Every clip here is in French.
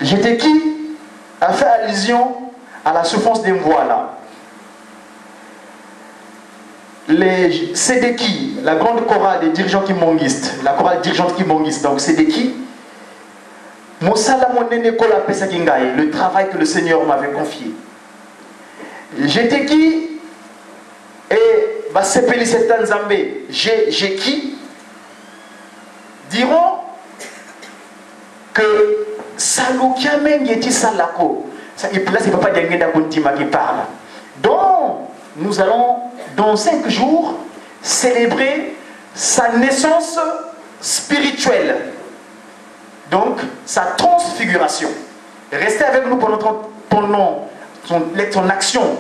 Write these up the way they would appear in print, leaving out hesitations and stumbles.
J'étais qui a fait allusion à la souffrance des voilà. Les Sédéki, la grande chorale des dirigeants kimbongistes, la chorale dirigeante kimbongiste, donc Sédéki, le travail que le Seigneur m'avait confié. J'étais qui et Basepeli Setan Zambé, j'ai qui diront que Saloukiamen Yeti Salako, là c'est Papa Diangenda Kuntima qui parle. Donc, nous allons, dans 5 jours, célébrer sa naissance spirituelle. Donc, sa transfiguration. Restez avec nous pendant son action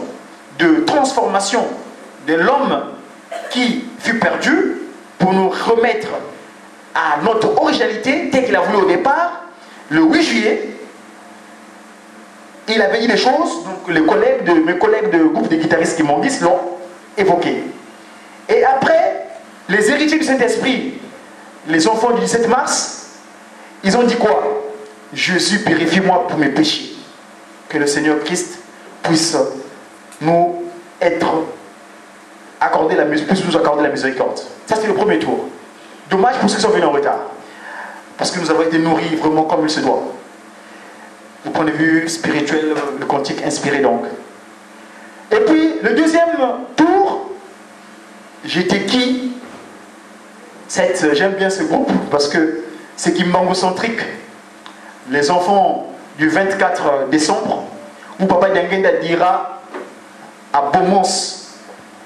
de transformation de l'homme qui fut perdu pour nous remettre à notre originalité, telle qu'il a voulu au départ. Le 8 juillet, il avait dit des choses, donc mes collègues de groupe de guitaristes qui m'ont dit l'ont évoqué. Et après, les héritiers du Saint-Esprit, les enfants du 17 mars, ils ont dit quoi? Jésus, purifie-moi pour mes péchés. Que le Seigneur Christ puisse nous accorder la miséricorde. Ça, c'est le premier tour. Dommage pour ceux qui sont venus en retard. Parce que nous avons été nourris vraiment comme il se doit. Du point de vue spirituel, le cantique inspiré donc. Et puis, le deuxième tour, j'étais qui? J'aime bien ce groupe parce que c'est Kimbango-centrique. Les enfants du 24 décembre, où Papa Diangenda dira à Beaumont,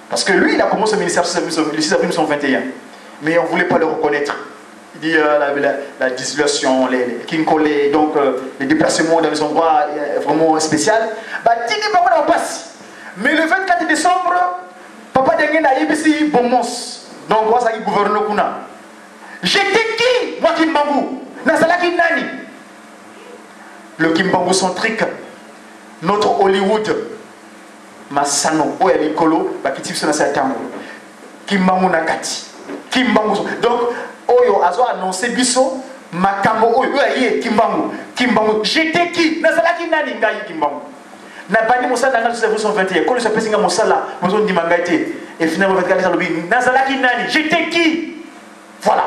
parce que lui, il a commencé au ministère le 6 avril 1921, mais on ne voulait pas le reconnaître. Il dit la dislocation, les kinkolé, donc les déplacements dans les endroits vraiment spéciaux. Mais le 24 décembre, Papa Diangenda a ici Beaumont. Donc, moi, ça y est, gouverneur Kuna. J'étais qui, moi, Kimbangu? Nazalaki Nani? Le Kimbangu centrique, notre Hollywood, Masano, Oyalikolo, Bakitif Sonasatango, Kimbangu Nakati, Kimbangu. Donc, Oyo Azo a annoncé Bisso, Makambo, Oyo, Kimbangu. J'étais qui? Nazalaki Nani, Ngayi Kimbangu. Nabani Moussala dans le 1921, quand il s'appelle Moussala, Moussala Dimangate, et finalement, Nazalaki Nani, j'étais qui? Voilà.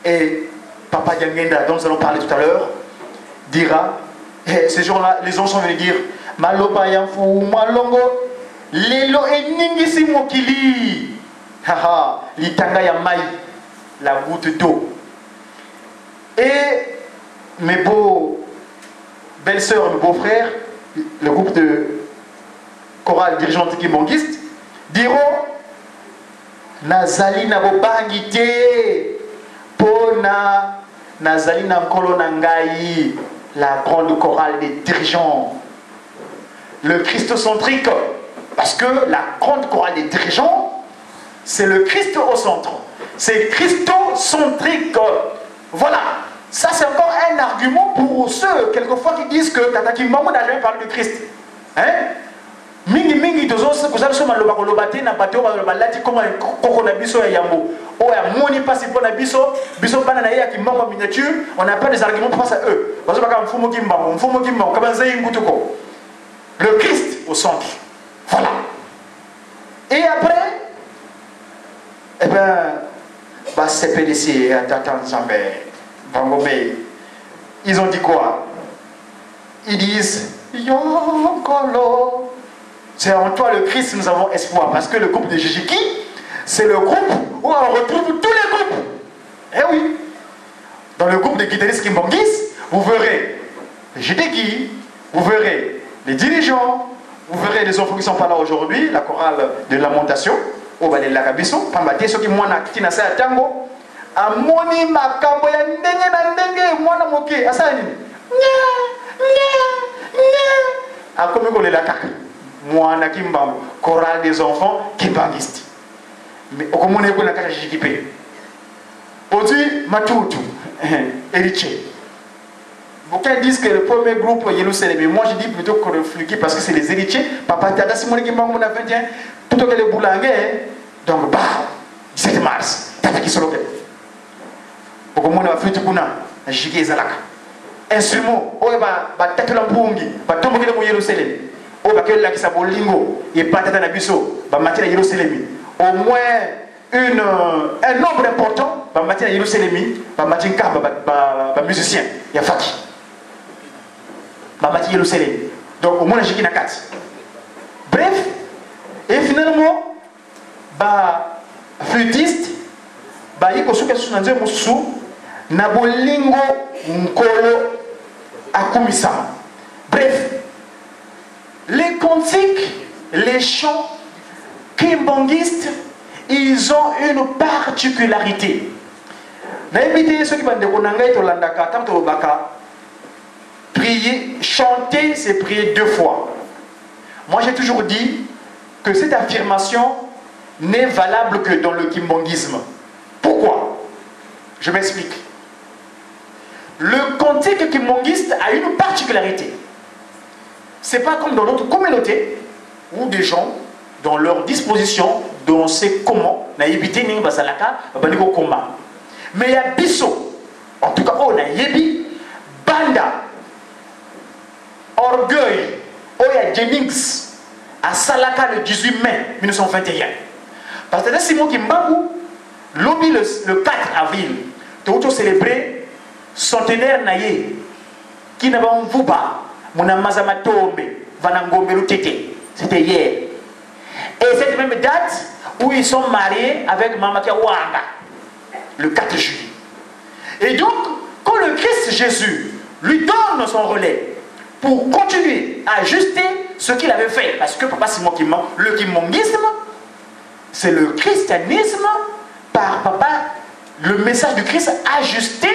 Et Papa Diangenda, dont nous allons parler tout à l'heure, dira, ces jours-là, les gens sont venus dire, Maloba Yamfou, Malongo, Lelo et Ningisi Mokili, haha, Litanga Yamai, la goutte d'eau. Et mes beaux belles-sœurs, mes beaux-frères, le groupe de chorale dirigeante kimbonguiste, diront, Nazali na bobangi te pona Nazali na nkolo nangai, la grande chorale des dirigeants. Le christocentrique, parce que la grande chorale des dirigeants, c'est le Christ au centre. C'est christocentrique. Voilà. Ça, c'est encore un argument pour ceux, quelquefois, qui disent que Tata Kimbangu n'a jamais parlé de Christ. Hein? Mingi tozosa kozala so maloba kolobate na bato balati comme koko na biso ya yambo o ya moni pasi pona biso bana na ya Kimbangu miniature, on n'a pas des arguments face à eux. Bazo baka mfumo Kimbangu kabanza ngutuko. Le Christ au centre. Voilà. Et après eh ben bah c'est PDC Tata Nzambe Bangombe. Ils ont dit quoi? Ils disent Yonkolo. C'est en toi le Christ, nous avons espoir. Parce que le groupe de Jijiki, c'est le groupe où on retrouve tous les groupes. Eh oui. Dans le groupe de guitaristes Kimbangis, vous verrez les Jideki, vous verrez les dirigeants, vous verrez les enfants qui ne sont pas là aujourd'hui, la chorale de lamentation, au Balé de la Kabiso, Pambate, ceux qui m'ont acquis dans sa tango, Amoni Makambo, ya ndenge na ndenge, mwana moke, asani. A comme on est la caca. Moi, Kimbangu, chorale des enfants kimbangistes. Mais au comment on est la caca j'équipé. Aujourd'hui, Matutu, héritier. Beaucoup disent que le premier groupe Yellow Célébé. Moi, je dis plutôt que le Fluki parce que c'est les héritiers. Papa Tada Simone Kimbangu, on a 21. Plutôt que les Boulangais. Donc, bah, 17 mars, Tata Kisoloke. Au comment on a fait tout le monde, Jiki Zalaka. instrument oyo batatela mpungi batombokele mu Yerusalem oyo bakelakisa bolingo epatata na biso bamati na Yerusalem au moins un nombre important bamati na Yerusalem bamati nkamba bamusicien ya faki bamati Yerusalem donc au moins jiki na kati bref et finalement flûtiste yiko suka suna nze musu na bolingo nkolo akumisama. Bref, les cantiques, les chants kimbanguistes, ils ont une particularité. Prier, chanter, c'est prier 2 fois. Moi, j'ai toujours dit que cette affirmation n'est valable que dans le kimbanguisme. Pourquoi? Je m'explique. Le cantique kimbanguiste a une particularité. C'est pas comme dans notre communauté où des gens, dans leur disposition, dont on sait comment, na yebite ning basalaka, baliko koma. Mais il y a biso, en tout cas, on a yebi, banda, orgueil, oya Jennings, à Salaka le 18 mai 1921. Parce que Simon Kimbangu, lobby le 4 avril, tout célébré centenaire naye, qui n'a pas un vuba, mon amazama tombe, vanangombe lutete. C'était hier. Et cette même date où ils sont mariés avec Mamakia Wanga, le 4 juillet. Et donc, quand le Christ Jésus lui donne son relais pour continuer à ajuster ce qu'il avait fait, parce que Papa Simon Kimbangu, le kimbanguisme, c'est le christianisme par Papa, le message du Christ ajusté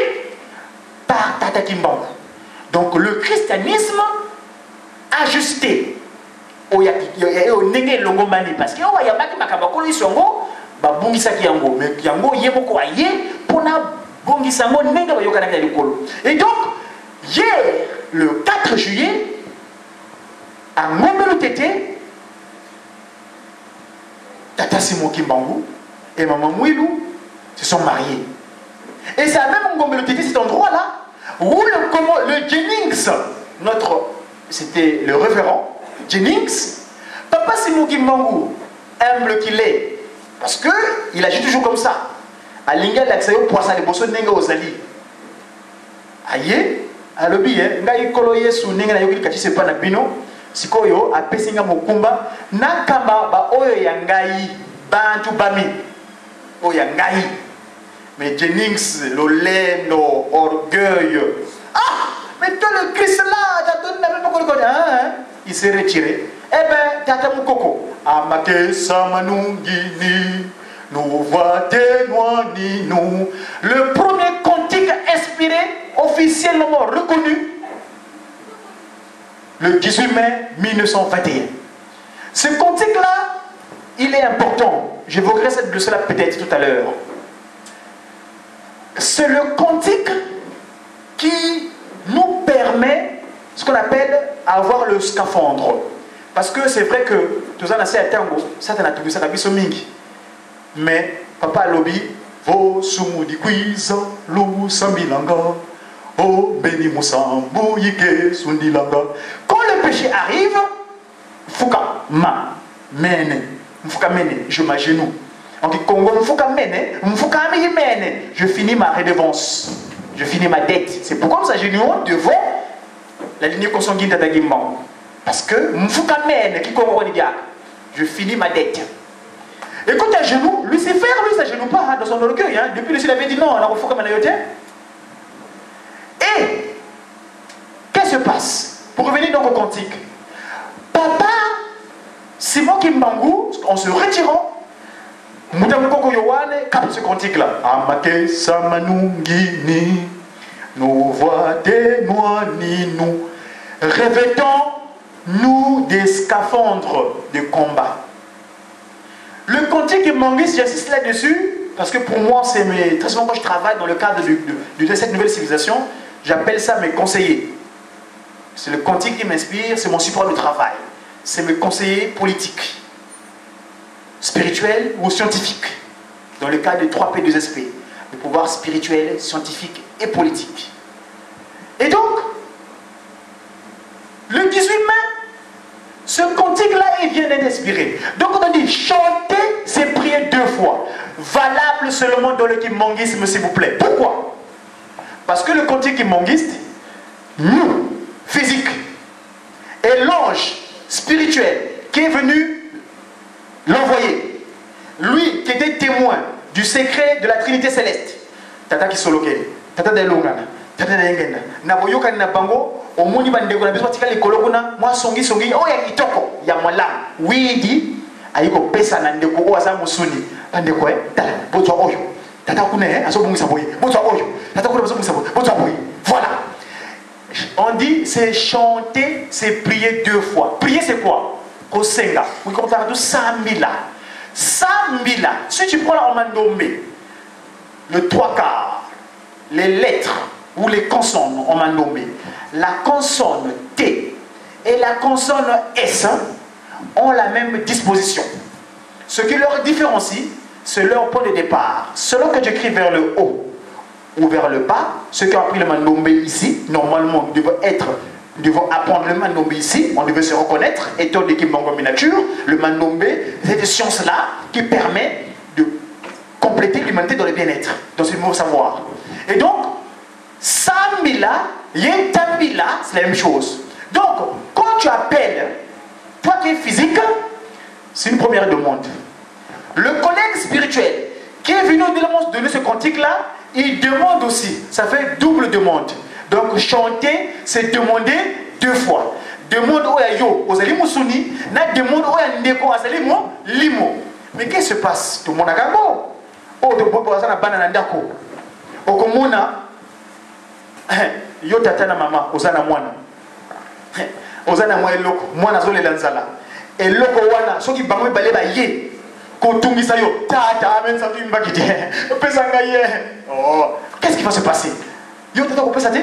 par Tata Kimbangu. Donc le christianisme ajusté. Parce que et donc hier le 4 juillet à Ngombe Tété, Tata Simon Kimbangu et Maman Mouilou se sont mariés. Et c'est à même Ngombe Tété, cet endroit là où le Jennings, c'était le révérend Jennings, Papa Simon Kimbangu, humble qu'il est, parce qu'il agit toujours comme ça. A l'inga l'accès pour ça les bosso nenga ozali. Aye, à l'obi, ngai kolo yesu nenga na yoki kati sepa na bino, sikoyo a pesinga mokumba, nakamba ba oyo ya ngai bantu bami. Oyo ya ngai. Mais Jennings, l'olendo, orgueil. Ah, mais toi le Christ là, t'as donné même pas le code, hein? Il s'est retiré. Eh ben, Tata Moukoko, Amake Samanungini, nous voit témoigner nous. Le premier cantique inspiré, officiellement reconnu, le 18 mai 1921. Ce cantique-là, il est important. J'évoquerai de cela peut-être tout à l'heure. C'est le cantique qui nous permet ce qu'on appelle avoir le scaphandre. Parce que c'est vrai que tout ça, c'est un tango, ça, c'est un tout ça, mais Papa Lobi, vo sumudi quiz, lu sambilanga, oh beni musambu yike sundilanga. Quand le péché arrive, fuka ma mene, fuka mene, je m'agenouille. En Congo, fuka mene, fuka mene, je finis ma redevance, je finis ma dette. C'est pourquoi nous agenouillons devant la lignée consanguine d'Atagimban. Parce que je finis ma dette. Et quand tu as genoux, Lucifer, lui, ça genoue pas hein, dans son orgueil. Hein. Depuis, il avait dit non, on a refou comme un ayoté. Et qu'est-ce qui se passe? Pour revenir donc au cantique, Papa Simon Kimbangu, en se retirant, Moutamukoko Yowane capte ce cantique-là. Amake Samanungini, nous voit témoigner nous, revêtons-nous des scaphandres de combat. Le cantique kimbanguiste, j'insiste là-dessus, parce que pour moi, c'est très souvent quand je travaille dans le cadre de cette nouvelle civilisation, j'appelle ça mes conseillers. C'est le cantique qui m'inspire, c'est mon support de travail. C'est mes conseillers politiques, spirituels ou scientifiques, dans le cadre des 3P2SP, le pouvoir spirituel, scientifique et politique. Et donc, vient d'être inspiré. Donc on dit chanter, c'est prier 2 fois. Valable seulement dans le kimmongisme, s'il vous plaît. Pourquoi? Parce que le cantique kimmongiste, nous, physique, et l'ange spirituel qui est venu l'envoyer, lui qui était témoin du secret de la Trinité céleste, Tata qui soloke, Tata de Lungana, Tata de Yengena, Naboyoka na bango, au moni bandeko na biso tika le kolokuna, moi songi oh ya kitoko, ya mwala, widi, ayiko pesa na ndeko o asa musuni, bandeko tala, bozo oyo, Tata kune aso bungisa boye, bozo oyo, Tata kune aso bungisa boye, bozo boye. Voilà. On dit c'est chanter, c'est prier 2 fois. Prier c'est quoi? Kosenga. Oui, comme ça, 100 000. Si tu prends la mandomé, le 3 quarts, les lettres ou les consonnes en mandomé, la consonne T et la consonne S ont la même disposition. Ce qui leur différencie, c'est leur point de départ. Selon que j'écris vers le haut ou vers le bas, ceux qui ont appris le mandomé ici, normalement, devons apprendre le mandomé ici, on devait se reconnaître, étant d'équipe Mandomé nature, le mandomé, c'est cette science-là qui permet de compléter l'humanité dans le bien-être, dans ce nouveau savoir. Et donc, Samila, Yentabila, c'est la même chose. Donc, quand tu appelles, toi qui es physique, c'est une première demande. Le collègue spirituel qui est venu nous donner ce cantique-là, il demande aussi, ça fait double demande. Donc chanter, c'est demander 2 fois. Demande au yo, aux alimusuni, na demande au ndeko asalimo limo. Mais qu'est-ce qui se passe? Tout le monde a gagné. Oh, de bobo asana banana ndako. Okomona, yo tata na mama, osana mwana. Osana mwa eloko, mwana zole lanzala. Eloko wana, soki bango balé ba ye. Kotungisa yo, tata amen sa tu mbakiti. Pesanga ye. Oh, qu'est-ce qui va se passer? Yo tata ko pesate?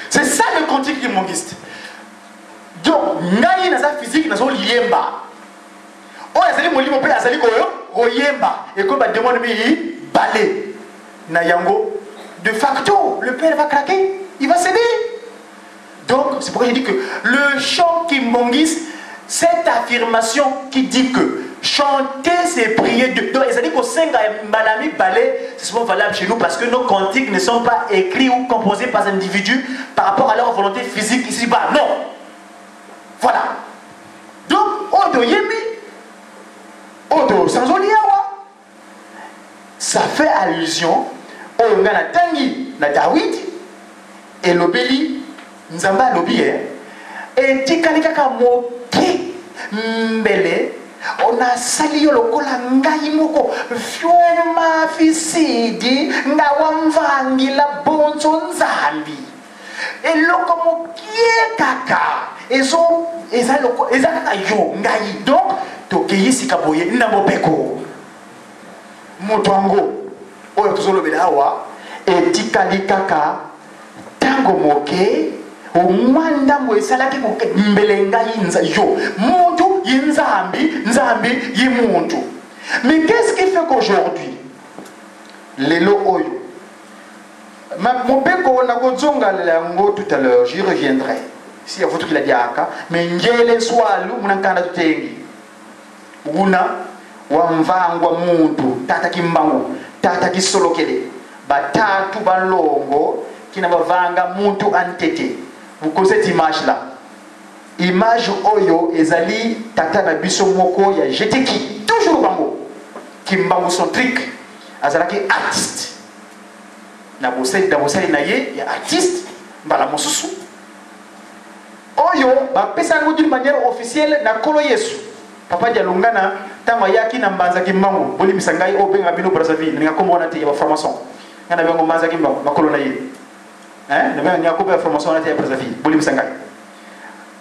C'est ça le cantique kimmongiste. Donc, ngai na sa physique na so liemba. Oh, azali molimo pe azali koyo, oyemba. Et comme ba demande mi balé na yango, de facto, le père va craquer, il va céder. Donc, c'est pourquoi je dis que le chant kimmongiste, cette affirmation qui dit que chanter, c'est prier de. Donc, c'est-à-dire qu'au Senga Malami Balé, c'est souvent valable chez nous parce que nos cantiques ne sont pas écrits ou composés par des individus par rapport à leur volonté physique ici-bas. Non. Voilà. Donc, Odo Yemi, Odo Sanzoliawa, ça fait allusion au Ngana Tangi, na David, et l'Obéli, Nzamba l'Obi, et Tikalikaka Moki, Mbele. On a sali lokola ngai moko fioma fisidi ngawamvangi la bonzo nzambi eloko mokie kaka ezo ezaloko ezaka yo ngai donc tokeyisi kaboye ndambo peko motongo oyo tozolobela awa etikali kaka tango moke omwanda mwe esalaki mbele ngai nza yo muntu Nzambi yimuntu. Mais qu'est-ce qui fait qu'aujourd'hui, Lelo Oyo, mon père qu'on a gonzonga l'ango tout à l'heure, j'y reviendrai. Si à votre qu'il a dit aka, mais ngele swalu munakanda tutengi. Una wamvangwa muntu tata kimbangu, tata kisolokele, batatu balongo kina bavanga muntu antete. Vous connaissez cette image là? Image oyo ezali tata na biso moko ya jeteki toujours bango kimbango centrique azalaki artiste na boseli na ye ya artiste mbala mosusu oyo bapesa yango d'une manière officielle na kolo Yesu papa dialongana tama yaki na mbanza kimbango bolimisa ngai obenga bino Brazzaville ninga komona te ya formation ngana bengo mbanza kimbango makolo na ye na benga nyako ba formation na te ya Brazzaville bolimisa ngai.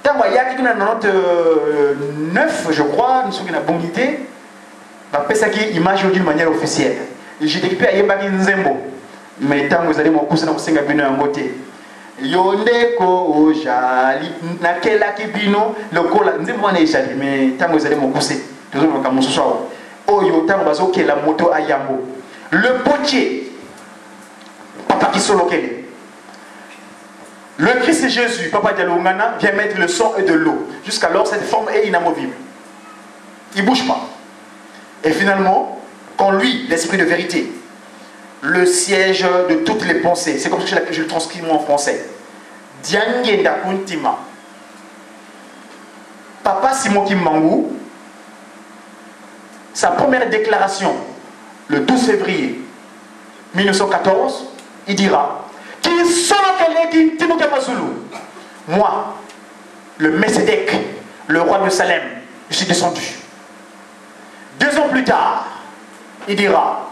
Tant qu'il y a 99, je crois, nous sommes dans la bonne idée, je fais une image d'une manière officielle. J'ai découpé à Yembaki Nzembo, mais tant que vous allez me pousser dans le Sénat Bino en côté. Yondeko Ojali, Nakela Kibino, le Kola, Nzembo en Ejali, mais tant que vous allez me pousser, toujours comme mon soir. Oyo, tant que la moto à Yambo. Le potier, Papa qui solo kele. Le Christ Jésus, Papa Dialongana, vient mettre le sang et de l'eau. Jusqu'alors, cette forme est inamovible. Il ne bouge pas. Et finalement, quand lui, l'esprit de vérité, le siège de toutes les pensées, c'est comme ça que je le transcris moi en français. Diangenda Kuntima. Papa Simon Kimmangu, sa première déclaration, le 12 février 1914, il dira: moi, le Messédek, le roi de Salem, je suis descendu. 2 ans plus tard, il dira: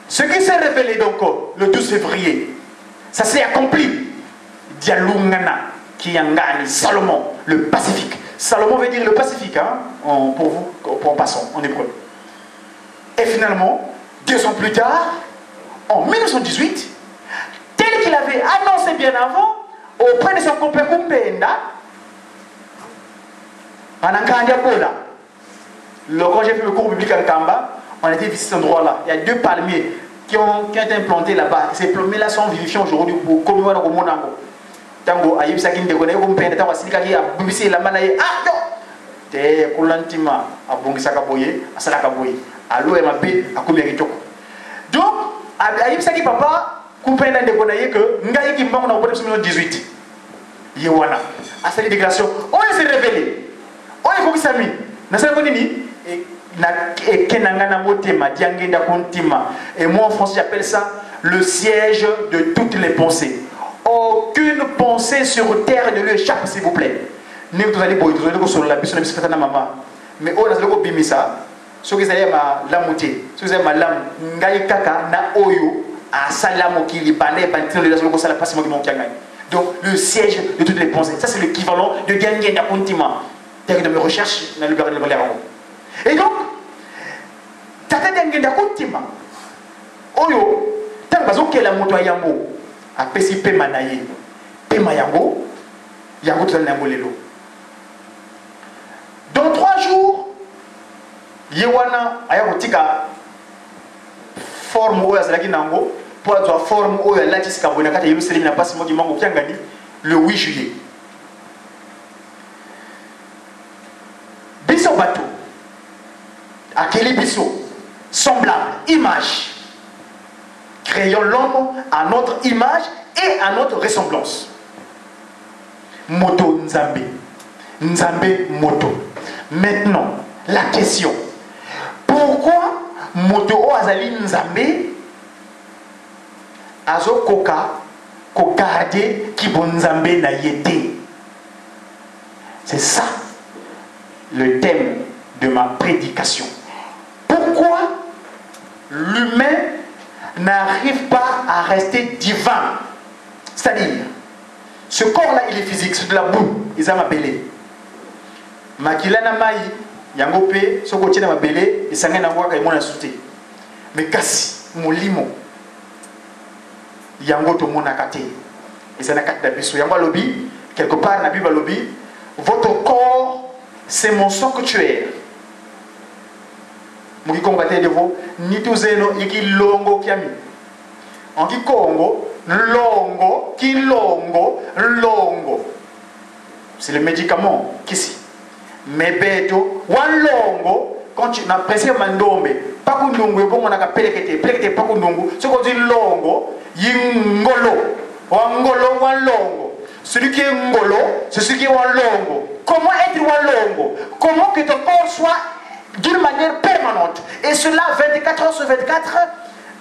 ce qui s'est révélé donc le 12 février, ça s'est accompli. Dialungana, Kiangani, Salomon, le Pacifique. Salomon veut dire le Pacifique, hein, pour vous, en passant, en hébreu. Et finalement, 2 ans plus tard, en 1918, tel qu'il avait annoncé bien avant, auprès de son compère Kumpenda, quand j'ai fait le cours public à Kamba, on était visité cet endroit-là. Il y a 2 palmiers qui ont été implantés là-bas. Ces palmiers-là sont vivifiants aujourd'hui pour commémorer le Monango. Tango, Ayib Sakin de Gone, Kumpenda, Tango, Silikaki, a Bubisi, la Manaye, ah non! Te Kulantima, a Bongisaka Boye, a Salaka Boye, a l'OMAP, a Koumeri. Donc, Ayib Saki Papa, Kumpenda de Gone, que Ngaï Kimbang, on a 2018. Yewana. À cette déclaration, on s'est révélé. On est comme ça, mis. Et moi en français j'appelle ça le siège de toutes les pensées. Aucune pensée sur terre ne lui échappe, s'il vous plaît. Mais on a bimisa, ce qui est ma lamouté, ce qui est ma lam, ngai kaka na oyo a salamo qui libanais bantino les asolo sala pas moi qui donc le siège de toutes les pensées. Ça c'est l'équivalent de gagner na kontima. Terre de mes recherches dans le baril de Valéron. Et donc tata gagner na kontima. Oyo tant bazo que la moto yambo a pesi pe manaye. Pe mayango yango tout na lelo. Dans 3 jours, Yewana ayakotika forme oyo azalaki nango pour azwa forme oyo alatisika boye na kati ya Yerusalem na pasi moki mango kiangani le 8 juillet. Biso bato akeli biso semblable image, créons l'homme à notre image et à notre ressemblance. Moto Nzambe, Nzambe moto. Maintenant, la question: pourquoi moto azali Nzambe azo koka ko garder ki bon Nzambe na yete? C'est ça le thème de ma prédication. Pourquoi l'humain n'arrive pas à rester divin? C'est-à-dire, ce corps-là, il est physique, c'est de la boue, ils ont appelé. Makilana mai, yangope, soko na mabele, et sangé na waka imona souté. Mais kasi, molimo, yango to mona kate. Et ça n'a qu'à t'abisso. Yango lobby, quelque part, na Bible lobby, votre corps, c'est mon sang que tu es. Mugi combatté de vous, ni tout zeno, iki longo kiami. En ki Congo, longo, ki longo, longo. C'est le médicament, qu'ici. Mais beto, wan longo, quand tu n'as pressé mandombe, pas qu'on dongo, bon on a pelekete, pelekete, pas qu'on dongo, ce qu'on dit longo, yingolo, wangolo, wan longo. Celui qui est ngolo, c'est celui qui est wan longo. Comment être wan longo? Comment que ton corps soit d'une manière permanente, et cela 24 heures sur 24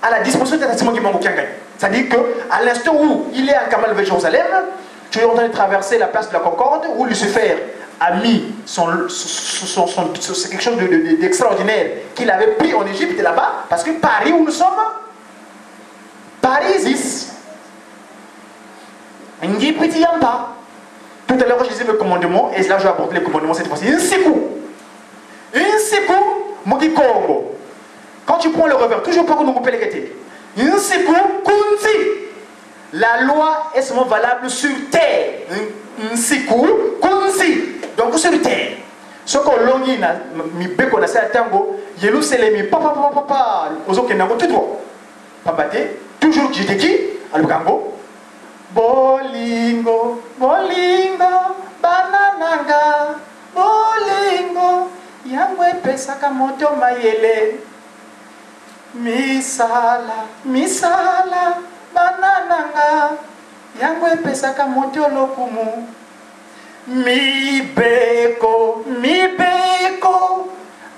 à la disposition de Tassimo Gimango Kiangani. C'est-à-dire qu'à l'instant où il est à Kamal vers Jérusalem, tu es en train de traverser la place de la Concorde où Lucifer a mis c'est quelque chose d'extraordinaire qu'il avait pris en Égypte là-bas, parce que Paris où nous sommes, Paris existe. Tout à l'heure je disais le commandement, et là je vais apporter le commandement cette fois-ci. Une secours, Mogi Congo. Quand tu prends le revers, toujours pas qu'on nous coupe les gâtés. Une secours, Kunzi. La loi est seulement valable sur terre. Une secours, Kunzi. Donc sur terre. Ce qu'on l'a dit, mi beko na sa tango, yelou c'est les mi papa papa papa. Ozo kenango tout droit. Papa toujours j'étais qui? Al Gango. Bolingo, bolingo, banananga, bolingo, yangwe pesaka moto mayele. Misala, misala, banananga, yangwe pesaka moto lokumu. Mibeko, mibeko,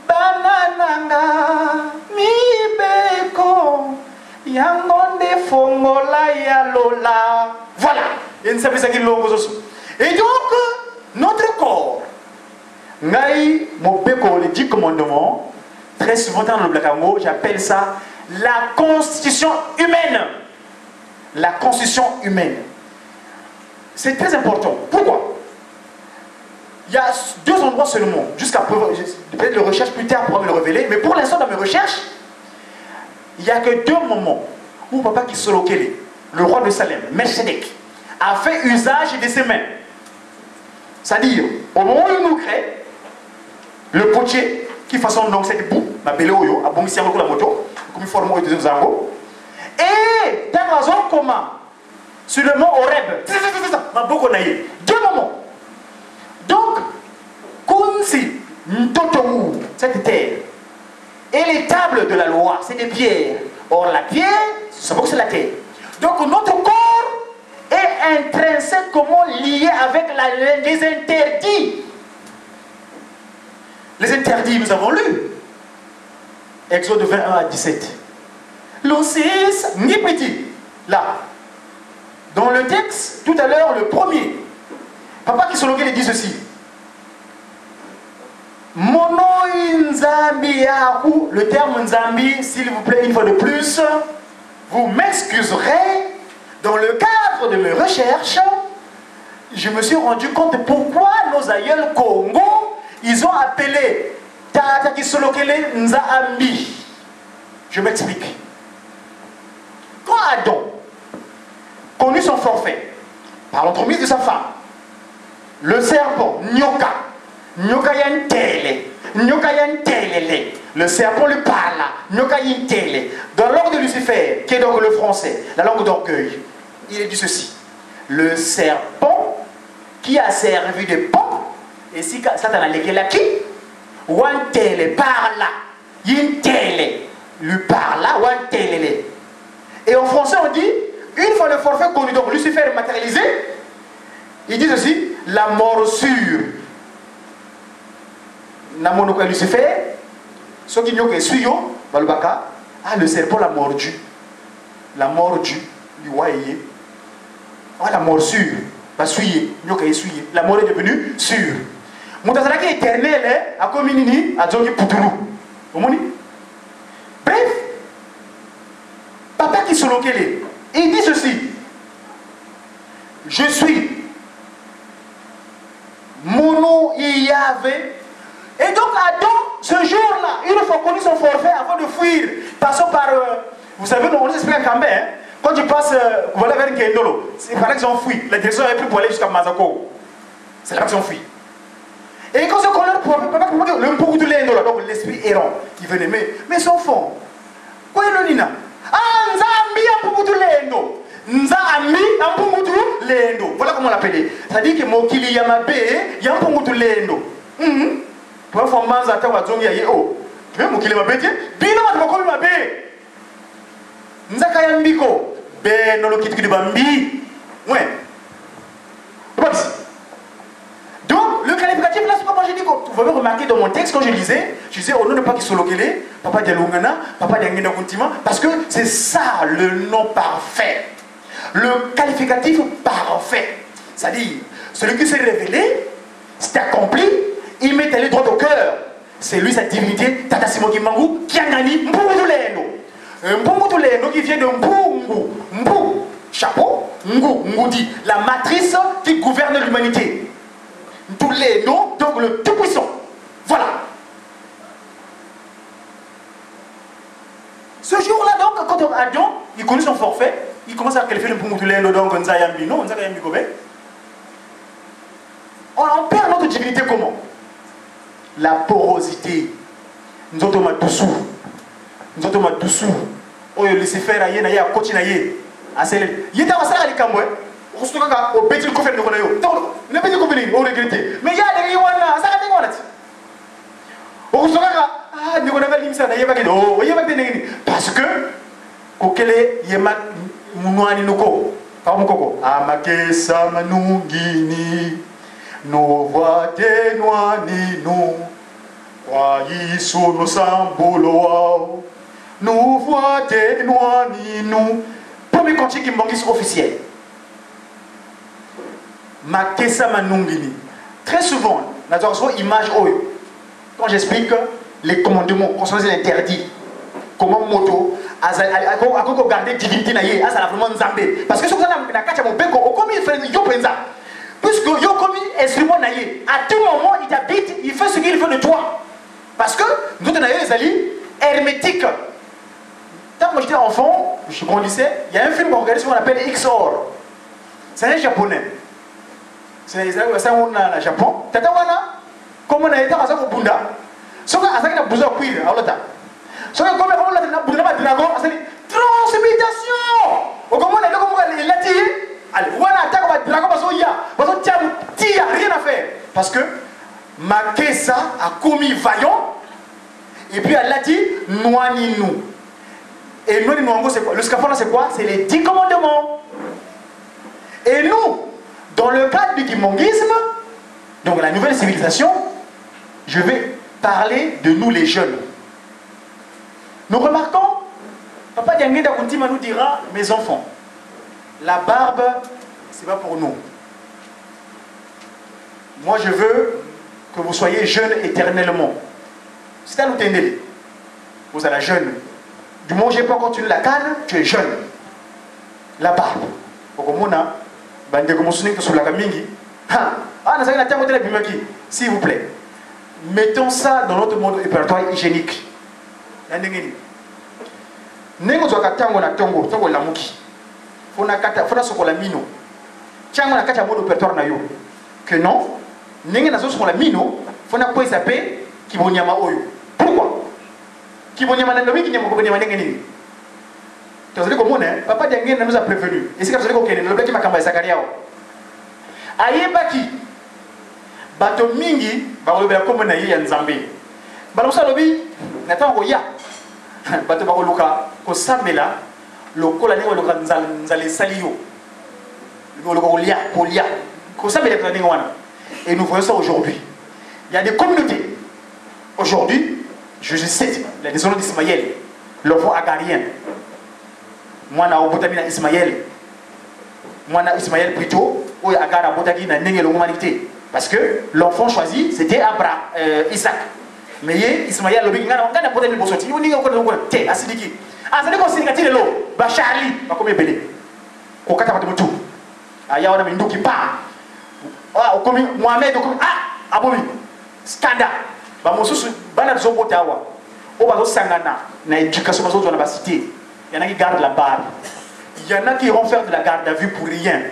banananga, mibeko, yangonde fongola ya lola. Voilà. Et donc, notre corps, ngai mobeko, les 10 commandements, très souvent dans le Blakango, j'appelle ça la constitution humaine. La constitution humaine. C'est très important. Pourquoi? Il y a 2 endroits seulement, jusqu'à peut-être le recherche plus tard pour me le révéler, mais pour l'instant dans mes recherches, il n'y a que 2 moments où papa qui Kisolokele, le roi de Salem, Melchizedek, a fait usage de ses mains. C'est-à-dire, au moment où il nous crée, le potier qui façonne donc cette boue, ma belle oyo, a bon ici la moto, comme il forme au deuxième zango, et dans la zone commun, sur le mont Horeb, ma boko naïe, 2 moments. Donc, Kunsi, Ntotou, cette terre, et les tables de la loi, c'est des pierres. Or, la pierre, c'est la terre. Donc, notre corps est intrinsèquement lié avec les interdits. Les interdits, nous avons lu. Exode 21 à 17. L'Osis, ni petit. Là. Dans le texte, tout à l'heure, le premier. Papa Kisolokele dit ceci. Mono Nzambi Yaku, le terme Nzambi, s'il vous plaît, une fois de plus, vous m'excuserez, dans le cadre de mes recherches, je me suis rendu compte pourquoi nos aïeuls Congo, ils ont appelé Tata Kisolokele Nzambi. Je m'explique. Quand Adam connut son forfait, par l'entremise de sa femme, le serpent, Nyoka, Nyoka Yantele, Nyoka Yantelele, le serpent lui parla, Nyoka Yantele. Dans l'ordre de Lucifer, qui est donc le français, la langue d'orgueil, il est dit ceci. Le serpent qui a servi de pompe, et si Satan a légué la qui, Wantele parla, Yintele, lui parla, Wantelele. Et en français on dit, une fois le forfait connu, donc Lucifer est matérialisé, il dit ceci, la morsure. Namono Lucifer, ce qui n'y a suyo, Balbaka, le serpent l'a mordu. La mordu, du waye. La morsure, la suye, la mort est devenue sûre. Moutazalaki éternel, à Kominini, à Djongi Poutoulou. Bref, papa Kisolokele, il dit ceci. Je suis Mono Yahvé. Et donc Adam, ce jour-là, il faut connu son forfait avant de fuir. Passons par, vous savez, on s'explique à Kambé, hein? Quand tu passes, voilà vers Kendolo, c'est par là qu'ils ont fui. La direction est prise pour aller jusqu'à Mazako. C'est là qu'ils ont fui. Et quand ce qu'on leur propose, le Mpoukou de l'Endolo, donc l'esprit errant, qui venait, mais son fond, quoi est le Nina? Ah, Nzambi Mpoukou de l'Endo. Nzambi Mpoukou de l'Endo. Voilà comment on l'appelait. C'est-à-dire que Mokili Yamabe, Yampoukou de l'Endo. Pour faire manza ta wazongi ya yeo. Tu veux mokile mabete? Bino watu mabe. Nzaka ya mbiko. Ben no lokiti de bambi. Ouais. Donc le qualificatif là c'est pas moi je dis vous pouvez remarquer dans mon texte quand je disais au nom de pas Kisolokele, papa de Lungana, papa de Ngina Kuntima parce que c'est ça le nom parfait. Le qualificatif parfait. C'est-à-dire celui qui s'est révélé, c'est accompli. Il met les droits au cœur. C'est lui, sa divinité, Tata Simoki Mangou, qui a gagné Mbungutuleno. Mbungutuleno qui vient de Mbungu. Mbou, chapeau, Ngu, Ngoudi, la matrice qui gouverne l'humanité. Ntuleno, donc le tout-puissant. Voilà. Ce jour-là, donc, quand Adam, il connaît son forfait, il commence à qualifier le Mbungutuleno, donc Nzayambi. Non, Nzayambi Kobe. On perd notre divinité comment? La porosité. Nous sommes dessous. Nous sommes dessous. Oh, Lucifer a yé na yé a coach na yé. A celle. Yé ta wasala li kamwe. on a au petit coffre de Konayo. Le petit coffre, on regrette. Mais il y a des gens ça a été on se ah, nous avons dit ça, parce que, kokele yema munwani nuko, koko, amake samanungini, no voite nwani no, wa yiso no sambolo, no voite nwani no. Premier cantique qui m'engage officiel. Makesa manungini. Très souvent, nous avons une image oyo. Quand j'explique les commandements, concernant les interdits, comment moto, à garder divinité naïe, à ça vraiment nzambé. Parce que ce que ça n'a pas mon père, comme il fait yo penza. Puisque yo comme instrument naïe, à tout moment il t'habite, il fait ce qu'il veut de toi. Parce que nous naïe les alliés hermétiques. Quand moi j'étais enfant, je grandissais, il y a un film qu'on regardait qu'on appelle XOR. C'est un japonais. C'est un Japon. Tata wana. Comme on a été à Bunda, ce qu'on a besoin de cuire, ce qu'on a besoin de dragon, c'est transmutation. Au comment on a dit qu'on l'a tiré, allez, on a attaqué le dragon parce qu'il y a rien à faire. Parce que Makesa a commis vaillant, et puis elle l'a dit, Noaninu. Et Noaninu, c'est quoi? Le scaphandre, c'est quoi? C'est les 10 commandements. Et nous, dans le cadre du kimongisme, donc la nouvelle civilisation, je vais parler de nous les jeunes. Nous remarquons, Papa Diangenda Kuntima nous dira, mes enfants, la barbe, c'est pas pour nous. Moi je veux que vous soyez jeunes éternellement. C'est à nous tenir. Vous êtes la jeune. Du moment où je n'ai pas continué la canne, tu es jeune. La barbe. S'il vous plaît, mettons ça dans notre mode opératoire hygiénique. Que non, pourquoi? Papa Diangé nous a prévenu. Et c'est comme ça que m'a ayebaki bato mingi balobela kombo na ye ya nzambe balosa lobi natan ko ya bato bakoluka ko sambela lokola ni lokola nzale saliyo lokola kolia ko sambela tani wana. Et nous voyons ça aujourd'hui. Il y a des communautés aujourd'hui, je cite la descendance d'Ismaël, l'enfant agarien, moi na obotamina Ismaël, moi na Ismaël plutôt. Parce que l'enfant choisi c'était Isaac. Mais Ismaël le big ngana ngana pote ni bosoti ni ngoko te asidiki. Asadi ko sinikati lelo ba Charlie ba komi belé. Ko kata bato mutu. Aya wana minduki pa. Ah komi Mohamed komi abomi. Skanda. Ba mosusu bana zobota wa. O ba zo sangana na éducation bazo zo na ba cité. Il y en a qui gardent la barbe. Il y en a qui vont faire de la garde à vue pour rien.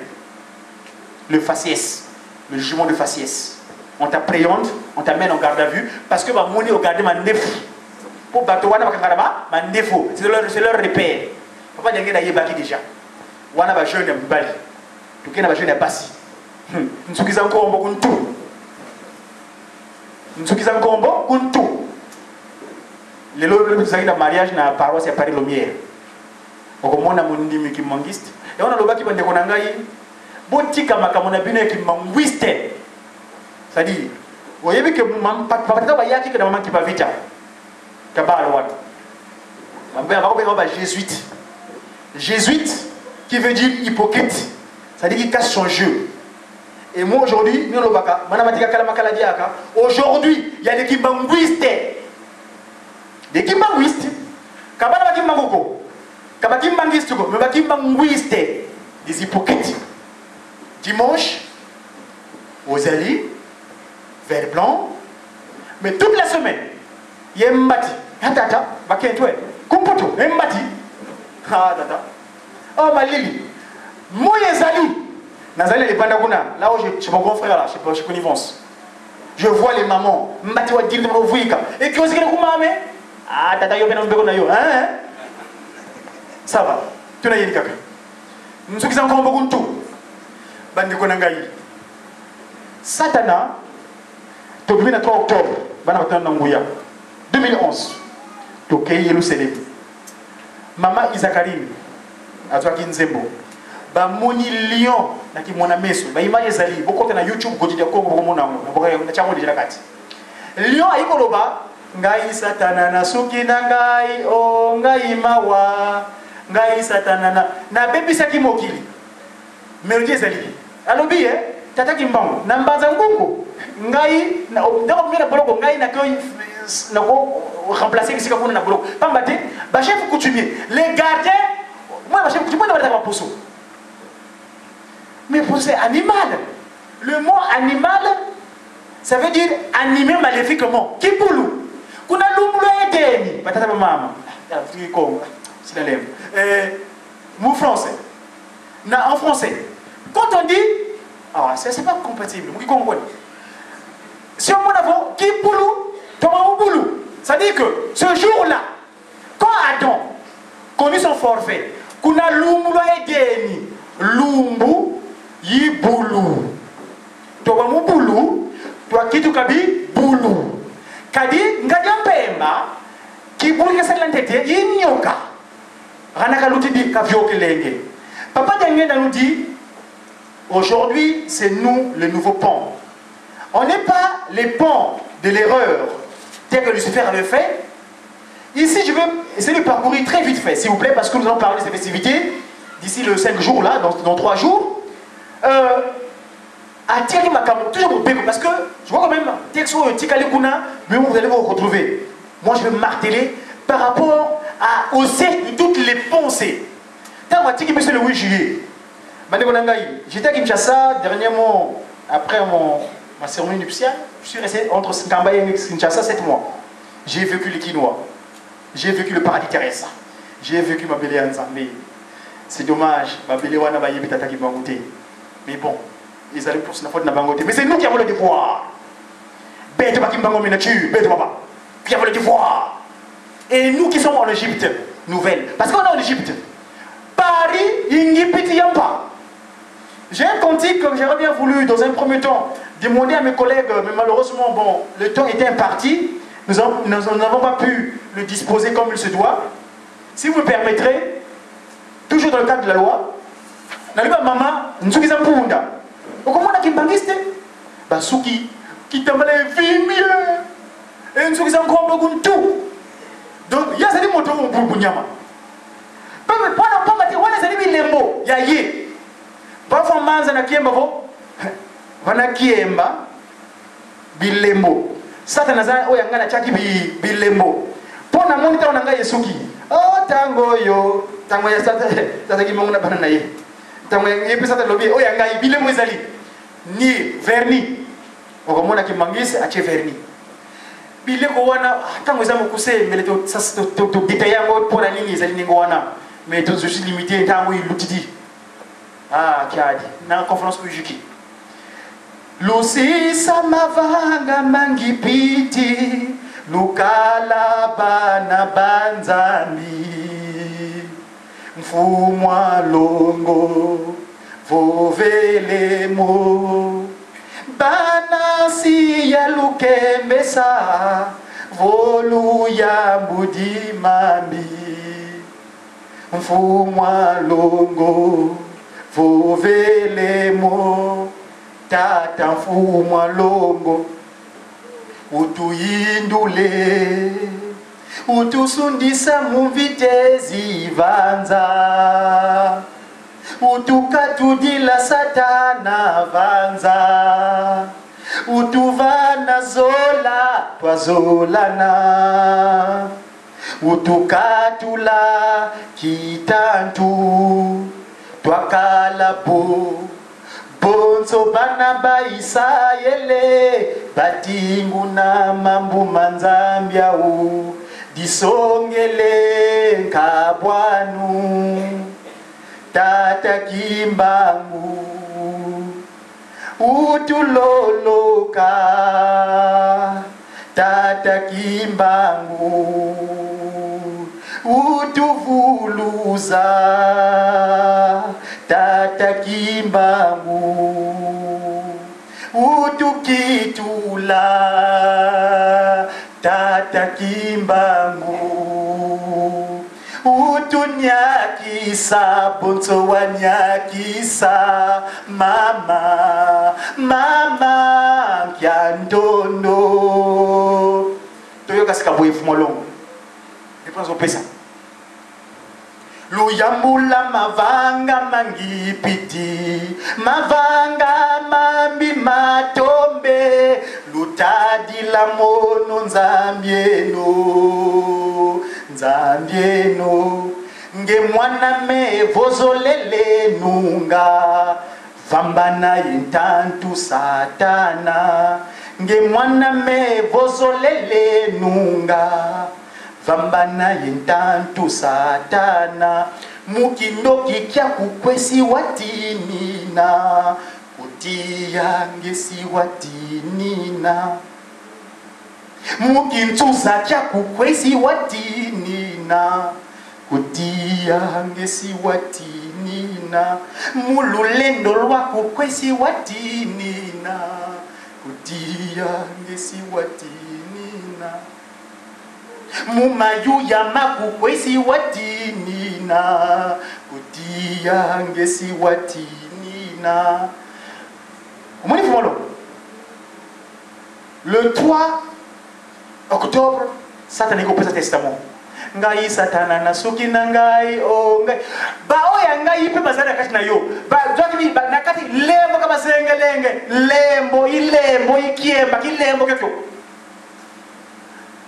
Le faciès, le jugement de faciès. On t'appréhende, on t'amène en garde à vue parce que ma monnaie au garde ma défaut. Pour Batowana Bakaraba, ma défaut. C'est leur repère. Papa Diangé n'a pas déjà. Wana ba jeune mbali. Tuké na ba jeune basi. Nsukiza nkombo kuntu. Nsukiza nkombo kuntu. Les lois de la mariage na paroisse à Paris Lumière. Okomona mundimi ki mangiste. Et on a le baki bande konangai. Botika makamona bine ki mangwiste. C'est-à-dire, vous voyez que papa yaki que maman qui va vite. Kabalo wat. Maman va jésuite. Jésuite qui veut dire hypocrite. C'est-à-dire qu'il cache son jeu. Et moi aujourd'hui, nous l'obaka, manamatika kalamakala diaka. Aujourd'hui, il y a des kimbangwiste. Des kimbangwiste. Kabala kimbangoko. Kabakimbanguiste, mais bakimbanguiste. Des hypocrites. Dimanche, aux alliés, vert blanc, mais toute la semaine, il y a un mbati. Tata, bakentoué, kumputu, un mbati. Ah, tata. Oh, ma lili. Moi, Zali. Nazali, les bandaguna. Là où je suis mon grand frère, là, je suis connivence. Je vois les mamans. Mbati, wa dire de mon vuika. Et qui osent dire que maman. Ah, tata, yo, ben, on yo. Hein? Ça va. Tu n'as rien dit, kaka. Nous sommes encore beaucoup de tout. bandeko na ngai. Satana, le 3 octobre, 2011, Tokei Yerusalem. Maman Isakarine, à toi qui nzembo. Ba moni lion, na ki mona meso. Ba image ezali, beaucoup na YouTube, côté de Congo, mona, na chango déjà kati. Lion ayi koloba, ngai Satana na suki na ngai, oh ngai mawa, ngai Satana na bebi saki mokili. Melodie ezali. Alobi tata kimbango, na mbanza ngungu. Ngai na ndako mira boloko ngai na ko na ko remplacer kisika kuna na boloko. Pambate, ba chef coutumier, les gardiens, moi ba chef coutumier na ba poso. Mais pour c'est animal. Le mot animal, ça veut dire animé maléfiquement. Kipoulou. Kuna lumlo edeni. Patata mama. C'est la lèvre. Mot français. En français. Quand on dit, ah, c'est pas compatible. Vous comprenez? Si on a Kipoulou, Tomaouboulou. Ça dit que ce jour-là, quand Adam connut son forfait, kuna lumlo edeni. Lumbu. Yiboulou. Toba mubulu, toi kitu kabi boulou. Kadi ngadia pemba, kibuli kesa lantete yinyoka. Ranaka luti di kavyoke lenge. Papa Daniel nous dit, aujourd'hui c'est nous le nouveau pont. On n'est pas les ponts de l'erreur tel que Lucifer avait fait. Ici je vais essayer de parcourir très vite fait, s'il vous plaît, parce que nous allons parler de ces festivités d'ici le 5 jours là, dans 3 jours. Attirer ma caméra, toujours parce que je vois quand même, mais vous allez vous retrouver. Moi je vais marteler par rapport au cercle de toutes les pensées. Tant que je suis le 8 juillet, j'étais à Kinshasa, dernièrement, après ma cérémonie nuptiale, je suis resté entre Kamba et Kinshasa 7 mois. J'ai vécu le quinoa, j'ai vécu le paradis terrestre, j'ai vécu ma belle Nzambe. C'est dommage, ma belle Wana Baye Bitata qui m'a goûté. Mais bon, ils allaient pour ce faute n'a pas goûté. Mais c'est nous qui avons le devoir. Bête pas qui m'a goûté nature, bête papa. Qui avons le devoir. Et nous qui sommes en Égypte, nouvelle. Parce qu'on est en Égypte. Paris, Ingi Petit Yampa. J'ai un cantique que j'aurais bien voulu, dans un premier temps, demander à mes collègues, mais malheureusement, bon, le temps était imparti. Nous n'avons pas pu le disposer comme il se doit. Si vous me permettrez, toujours dans le cadre de la loi, naliba mama nzuki za mpunda ukomona kimbangiste basuki kitambala vimie nzuki za nkombo kuntu donc ya zali moto mpubu nyama peme pona pamba ti wana zali bilembo ya ye bafa manza na kiemba vo wana kiemba bilembo sata nazana oya ngana chaki bilembo pona monita wana ngai yesuki oh tango yo tango ya sata kimongo na bana na ye. Et puis ça te lobby, oh yanga ibile mwezali ni verni. Okomona kimangise ache verni. Bile ko wana tango eza mokuse mele to détailler yango pour la ligne ezali ningo wana. Mais tout je suis limité tango ilutidi. Ah kiadi na conférence kujuki. Lusi samavanga mangipiti lukala bana banzami. Mfumwa longo vovelemo banasi ya lukembesa volu ya mbudi mami mfumwa longo vovelemo tata mfumwa longo utuyindule utusundisa muvitezi vanza utukatudila satana vanza utuvana zola twazolana utukatula kitantu twakalapo bonzo bana baisayele batingu na mambu manzambiau disongele nkabwanu tata kimbangu utuloloka tata kimbangu utuvuluza tata tata kimbangu utukitula tata kimbangu utunyakisa bonso wanyakisa mama mama kyandondo toyoka sikaboye fumolongo epanzo pesa luyambula mavanga mangipiti mavanga mambi matombe lutadila mono nzambieno nzambieno nge mwana me vozolele nunga vambana yentantu satana nge mwana me vozolele nunga vambana yentantu satana mukindoki kya kukwesi watinina kutia ngesi watinina mukintsuza kya kukwesi watinina kutia ngesi watinina mululendo lwa kukwesi watinina kutia ngesi watinina mumayu ya makukwesi watinina kutia ngesi watinina. Le 3 octobre, Satan est coupé sa testament. Ngai satana na suki na ngai o ngai ba oya ngai pe bazana kati na yo ba doki ba nakati lembo kama sengelenge lembo ilembo ikiemba kilembo kekyo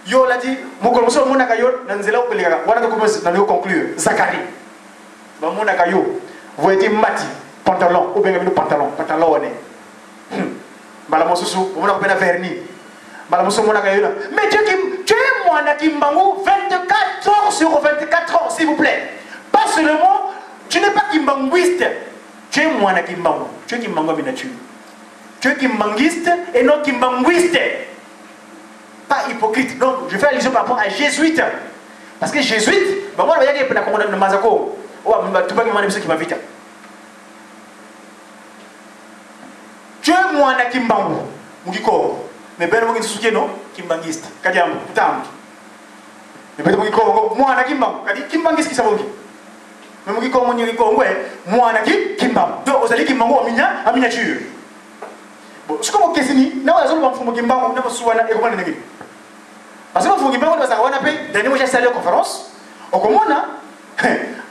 yo lati mukolo so mona kayo nanzela upeleka wana ko commence na le conclure Zacharie ba mona kayo voyez mati pantalon ou bien pantalon one bala mosusu mona ko pena vernis bala mosusu mona kayo mais tu es moi na kimbangu 24 heures sur 24 heures s'il vous plaît pas seulement tu n'es pas kimbanguiste tu es moi na kimbangu tu es kimbangu minature tu es kimbanguiste et non kimbanguiste. Pas hypocrite. Donc, je fais allusion par rapport à jésuite. Parce que jésuite, bah moi, il y a des gens qui ont mazako. Oh, tu peux me demander qui m'a vite. Tu es moi na kimbangu. Mugiko. Mais ben moi qui suis non, kimbangiste. Kadiam, putain. Mais ben mugiko, moi na kimbangu. Kadi kimbangiste qui ça veut dire. Mais mugiko mon mugiko, ouais, moi na kimbangu. Donc, vous allez kimbangu en miniature. Bon, ce que vous questionné, non, vous allez vous kimbangu, vous allez vous soigner et comment le négatif. Parce que vous avez besoin de savoir, dernier mois j'ai salé à la conférence, au commun,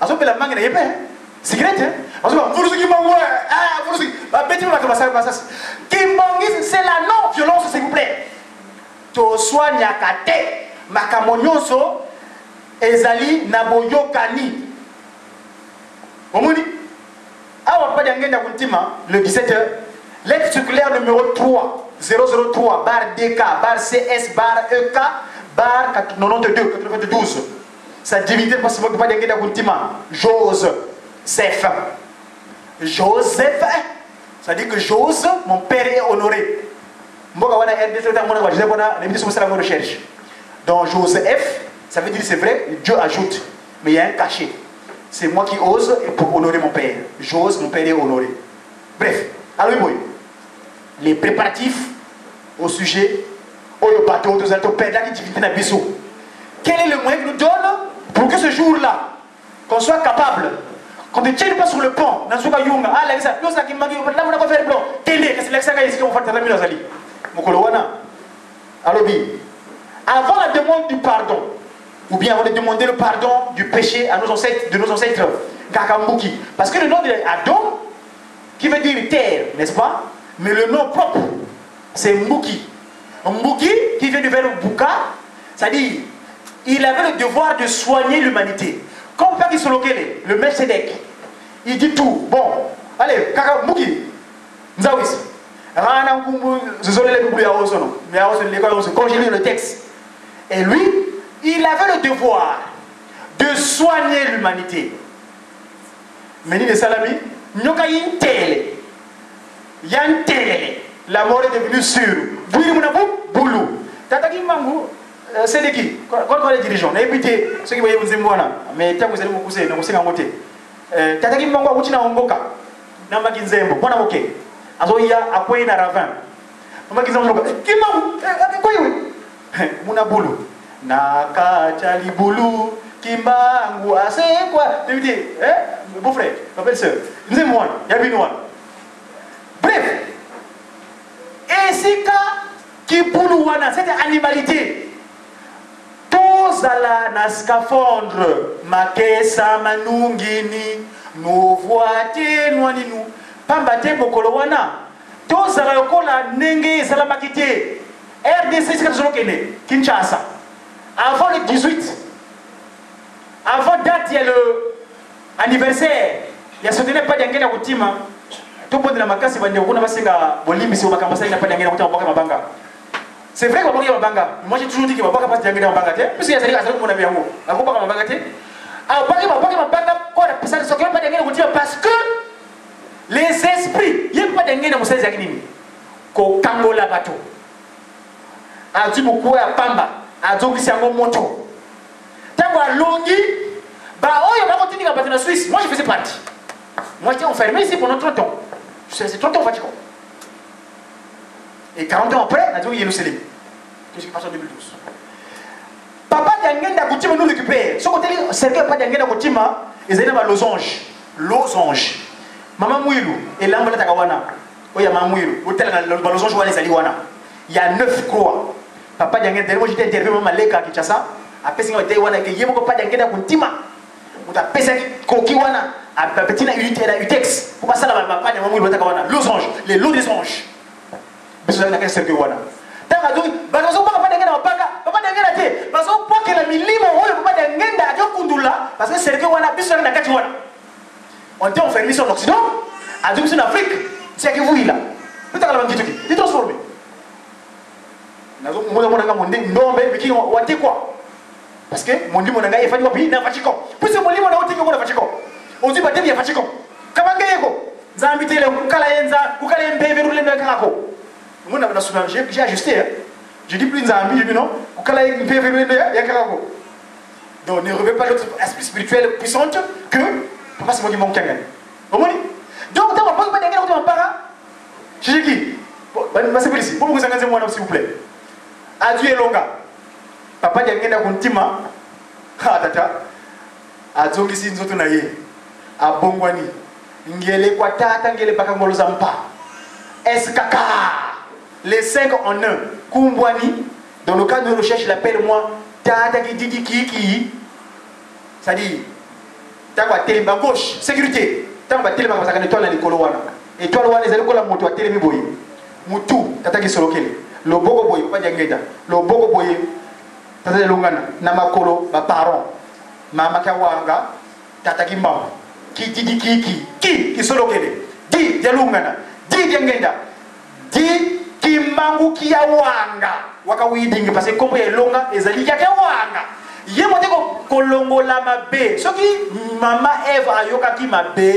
à ce que la mangue n'est pas secrète. Parce que vous avez c'est la non-violence, s'il vous plaît. To soigne à kate, makamonyoso, ezali naboyo kani. Vous me dites, ah, on va pas dire le 17h, lettre circulaire numéro 3, 003, barre DK, barre CS, barre EK, barre 92. Sa divinité, parce que pas d'enquête à Guntima. Joseph. Joseph, ça dit que Joseph, mon père est honoré. Recherche. Donc Joseph, ça veut dire c'est vrai, Dieu ajoute. Mais il y a un cachet. C'est moi qui ose pour honorer mon père. J'ose, mon père est honoré. Bref, alors les préparatifs au sujet. Quel est le moyen que nous donne pour que ce jour-là, qu'on soit capable, qu'on ne tienne pas sur le pont, avant la demande du pardon, ou bien avant de demander le pardon du péché à nos ancêtres, de nos ancêtres, parce que le nom d'Adam, qui veut dire terre, n'est-ce pas? Mais le nom propre, c'est Mbuki. Mbuki, qui vient du verbe Buka, c'est-à-dire, il avait le devoir de soigner l'humanité. Comme Paki Solokele, le Melchizedek, il dit tout. Bon, allez, Kaka Mbuki, Nzawis, quand j'ai lu le texte, et lui, il avait le devoir de soigner l'humanité. Mais il est salami, Nyokayi Tele, Yan Tele. La mort est devenue sûre. Boulou. Tataki Mangou, c'est de qui? Quand les dirigeants, n'évitez ceux qui voyaient vous mais tant que vous allez vous pousser, nous sommes en côté. Tataki Mangou, Outina Omboka. Namba Kinzembo, bon ok. Azoya, à quoi il y a ravin. Namba Kinzembo, Kimau, quoi il Muna boulou. Naka Boulou, Kimbangu, c'est quoi? Tu dis, beau frère, ma belle soeur, nous sommes one, il y a une one. Bref, et c'est qui boulou wana, cette animalité. Tous à la scaphandre, makesa, manungini, nous voici, nous nous. Pambate mokolo wana. Tous à la yokola, nenge, salamakité. RDC, c'est ce que Kinshasa. Avant le 18, avant date, il y a le anniversaire. Il y a ce n'est pas d'engagement à Koutima. Tout le monde dans ma casse, il va dire qu'on a passé à Bolivie, si on va commencer à pas d'engagement à Banga. C'est vrai qu'on va pas Banga. Moi j'ai toujours dit qu'il ne va pas passer d'engagement à Banga. Parce qu'il y a des gens qui ont dit qu'on va pas Banga. Alors, ça ne s'occupe pas d'engagement à Koutima parce que les esprits, il n'y a pas d'engagement à Koutima. Ko Kangola bateau. A dit beaucoup à Pamba. A dit que c'est un moto. Tant à Longi, bah oh, il va continuer à battre la Suisse. Moi je faisais partie. Moi j'étais enfermé ici pendant 30 ans. C'est 30 ans au Vatican. Et 40 ans après, on a dit oui, Jérusalem. Qu'est-ce qui passe en 2012? Papa d'Angenda Koutima nous récupère. Ce côté, c'est que Papa d'Angenda Koutima, ils étaient dans losange. Losange. Maman Mouilou, et là, on va Takawana. Oh, il y a Maman Mouilou. Le losange, il y a 9 croix. Papa d'Angenda, moi j'étais interviewé à Maleka, Kinshasa. Après, il y a des gens qui ont pas d'Angenda Koutima. On a pesé Kokiwana, à petite unité, la UTEX. Pour passer là-bas, papa d'Angenda Koutima, losange, les lots des anges. Parce que c'est ce que voilà. Tant que tu vas pas d'engagement au Paka, papa d'engagement là, parce que pour que la milimo ou papa d'engagement à Dieu Kundula, parce que c'est que voilà, bis sur la carte voilà. On était enfermé sur l'Occident, à Dieu sur l'Afrique, c'est que vous là. Vous t'as la même chose, tu transformé. Nazo mon monde non mais qui on était quoi? Parce que mon dit mon anga est fait du pays dans Vatican. Puis ce mon dit mon anga est au Vatican. On dit pas bien Vatican. Comment gagnez-vous? Zambité le kukalaenza, kukalaembe verule na kako. Moi, j'ai ajusté. Hein. Je dis plus de Zambi, je dis non. Donc ne revêt pas notre aspect spirituel puissant que papa c'est moi qui manque. Vous comprenez? Donc, on ne peut pas dire que on parle. Je dis qui? C'est pour ici. Pour vous engager moi, s'il vous plaît. Adieu et longa. Papa dit que on tima. Ah, tata. Adieu qui s'y nous autres naïe. À Bongwani. Ngele kwa tata ngele bakangolo zampa. Eskaka. Les 5 en 1. Kumbwani, dans le cadre de recherche, il appelle moi Tata qui. C'est-à-dire, Tata Téléma gauche, sécurité. Tata Téléma parce que l'étoile est colowana. Étoile wana, c'est la moto à Télémi boy. Moutou, Tata qui solo kele. Le bogo boy, pas d'angeda. Le bogo boy, Tata Lungana, Namakolo, ma parent, Mama Kawanga, Tata qui mam. Qui solo kele. Di, Dialungana, di d'angeda. Di, Kimangu kia wanga waka widingi parce que comme elonga ezali ya wanga ye mote ko kolongo la mabe soki mama Eve ayoka ki mabe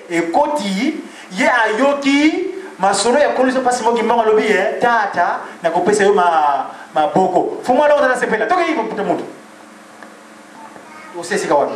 e koti ye ayoki masolo ya koliso pasi mo kimanga lobi tata na ko pesa yo ma boko fuma lo tata sepela toke yi puta mutu o sesi kawana.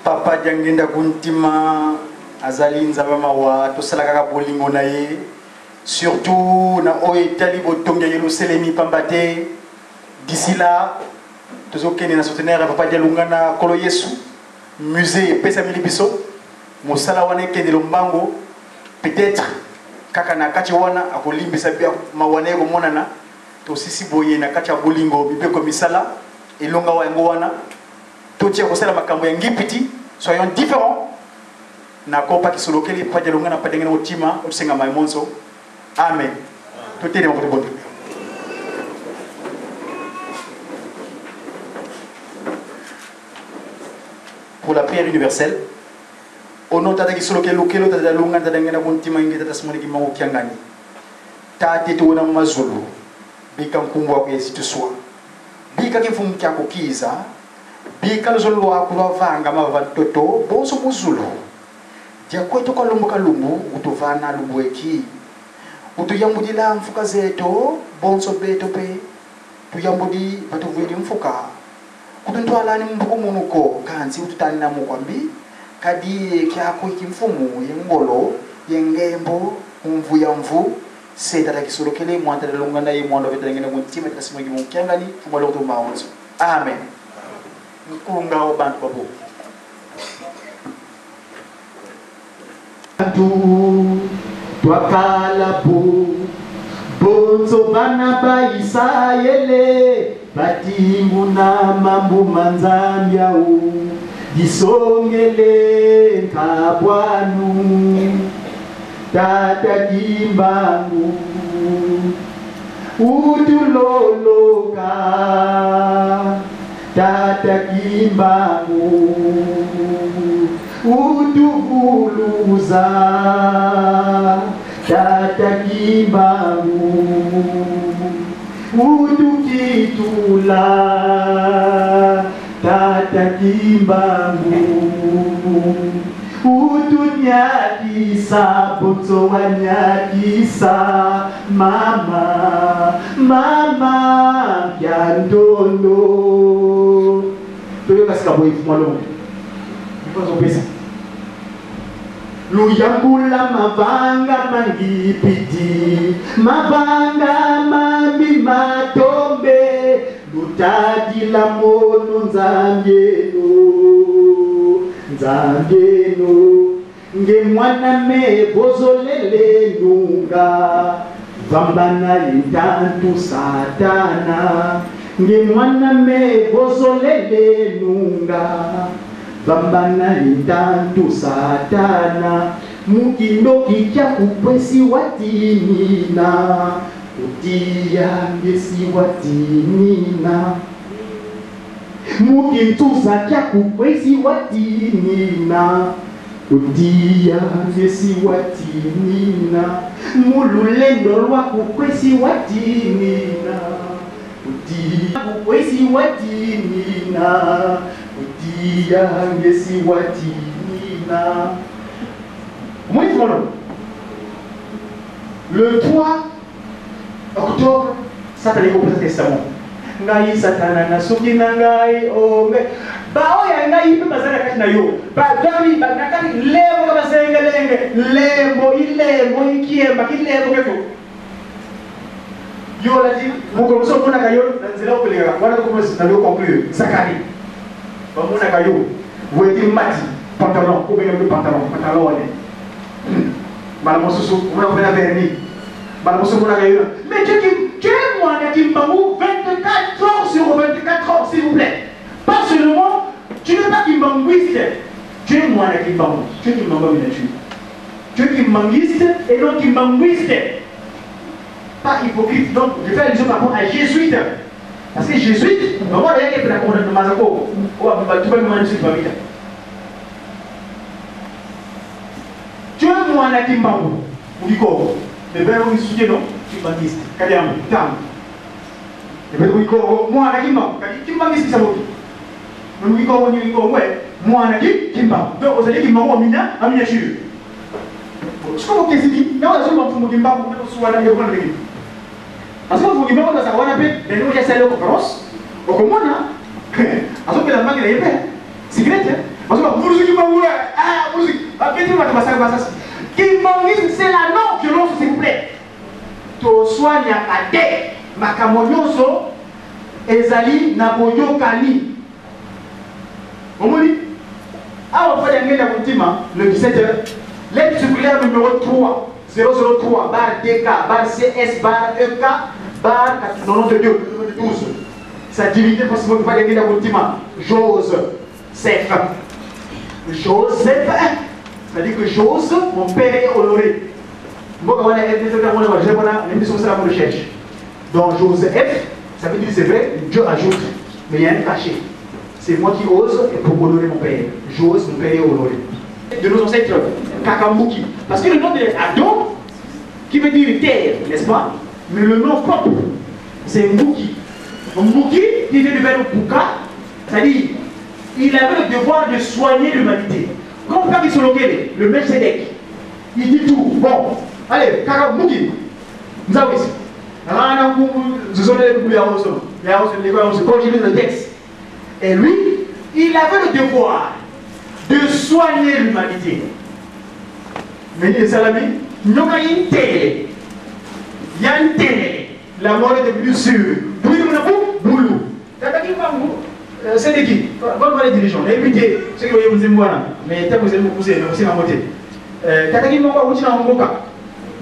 Papa Djangenda Kuntima azali nzabama wa tosalaka bolingo na ye surtout na oetali botonga yelo selemi pambate d'ici là tozokende na soutenir Papa Dialungana kolo Yesu musée pesa milibiso mosala wana ekende lombango peut-être kaka na kati wana akolimbisa bia mawana ko monana to sisi boye na kati ya bolingo bibe ko misala elonga wa yango wana to tia ko sala makambo ya ngipiti soyons différents na kopa kisolokeli Papa Dialungana pa dengena otima osenga maimonso amen to tene mo bondo. Pour la prière universelle, au nom de Tata Kisolokelo, Tata Lunga, Tata Ngena Kuntima, Tata Simoni Kimango Kiangani, Tata Tuona Mazulu, Bika Mkumwa Kwesi Tuswa, Bika Kifum Kyako Kiza, Bika Lozolo Akula Vanga Mavantoto, Bonso Muzulu, Diakweto Kalumbu Kalumbu, Utuvana Lubueki, Utuyambudila Mfuka Zeto, Bonso Betope, Tuyambudi, Batuvili Mfuka. Kutuntwala ni mbuku munuko kanzi ututani na mukwambi kadi kyako ikimfumu yengolo yengembo umvu ya mvu se Tata Kisolokele mwanta lungana ye mwando vetengene mutima tasimo gimu kyangani fumalo to maonzo amen nkunga obantu babo tu twakala bu bonzo bana ba Isayele Batingu na mambu manzambia u disongele kabwanu Tata Kimbangu utuloloka Tata Kimbangu utuguluza Tata Kimbangu Udukitula Tata Kimbangu Udunyakisa Bonzo wanyakisa Mama Mama Yandono Toyo kasika boy fumalo Ifazo pesa Luyambula mavanga mangipiti Mavanga mambi matombe Lutadila mono nzambeno Nzambeno Nge mwana me bozolele nunga Vambana intantu satana Nge mwana me bozolele nunga Vambana intantu satana Mukindo kicha kupwesi watinina Utia ngesi watinina Mukintuza kya kupwesi watinina Utia ngesi watinina Mululendo lwa kupwesi watinina Utia kupwesi watinina Utia ngesi watinina. Le 3 octobre, Satan est au Premier Testament. Ngai Satana na suki na ngai ome. Ba oya ngai ipe bazara kati na yo. Ba dami ba nakati lebo kama sengelenge. Lembo ilembo ikiemba kilembo keto. Yo la dit, muko mso kuna kayo nzela opelega. Wana ko mso na yo conclure. Zakari. Ba muna kayo. Weti mati pantalon, ko bega pantalon wane. Malamosusu, on a fait vernis. Malamosusu, on a gagné. Mais tu es moi qui m'embou 24 heures sur 24 heures, s'il vous plaît. Pas seulement, tu n'es pas qui m'embouiste. Tu es moi qui m'embou. Tu es qui m'embou, tu es qui m'embouiste et non qui m'embouiste. Pas hypocrite. Donc, je fais allusion par rapport à jésuite. Parce que jésuite, vraiment, il y a qui est la condamnation de Mazako. Oh, tu vas me demander si tu vas vite. Tu es moi qui m'embou. Ou du corps. Le verbe où il soutient, non? Tu m'embouiste. Kadiam, tam. Le verbe où il corps, moi qui m'embou. Tu m'embouiste, ça vaut. Le corps, ouais. Moi qui m'embou. Donc, vous allez qui m'embou, amina, miniature. Je crois que c'est dit, non, je ne sais pas si vous avez parce que vous avez dit, ça va appeler, mais nous, j'ai salé aux conférences. Au comment, hein? Parce que la main est épais. C'est grec, hein? Parce que c'est la non-violence, s'il vous plaît. To soigne à des makamonyoso ezali na boyokani. Omoni? Ah, on fait la ultima le 17h. Lettre circulaire numéro 3, 003, barre DK, barre CS, barre EK, barre 92, 12. Sa divinité parce que vous pouvez gagner la ultima. Joseph. Joseph, c'est-à-dire que Joseph, mon père est honoré. Moi, quand on a l'émission, c'est la recherche. Donc, Joseph, ça veut dire c'est vrai, Dieu ajoute, mais il y a un cachet. C'est moi qui ose et pour honorer mon père. J'ose, mon père est honoré. De nos ancêtres, Kakambuki. Parce que le nom de Adam, qui veut dire terre, n'est-ce pas? Mais le nom propre, c'est Mbuki. Mbuki, qui vient du verbe Buka, c'est-à-dire, il avait le devoir de soigner l'humanité. Comme quand il se loquait, le Melchizedek, il dit tout. Bon, allez, Kakambuki, nous avons ici. Quand j'ai lu le texte, et lui, il avait le devoir de soigner l'humanité. Mais les salami, nous avons une télé. Il y a une télé. La mort est devenue sûre. Boulou. C'est de qui? Votre les dirigeants, les députés, ceux qui voyaient vous aimer, mais tant que vous allez vous pousser, mais aussi ma montée. Kataki Monga, vous êtes en Monga.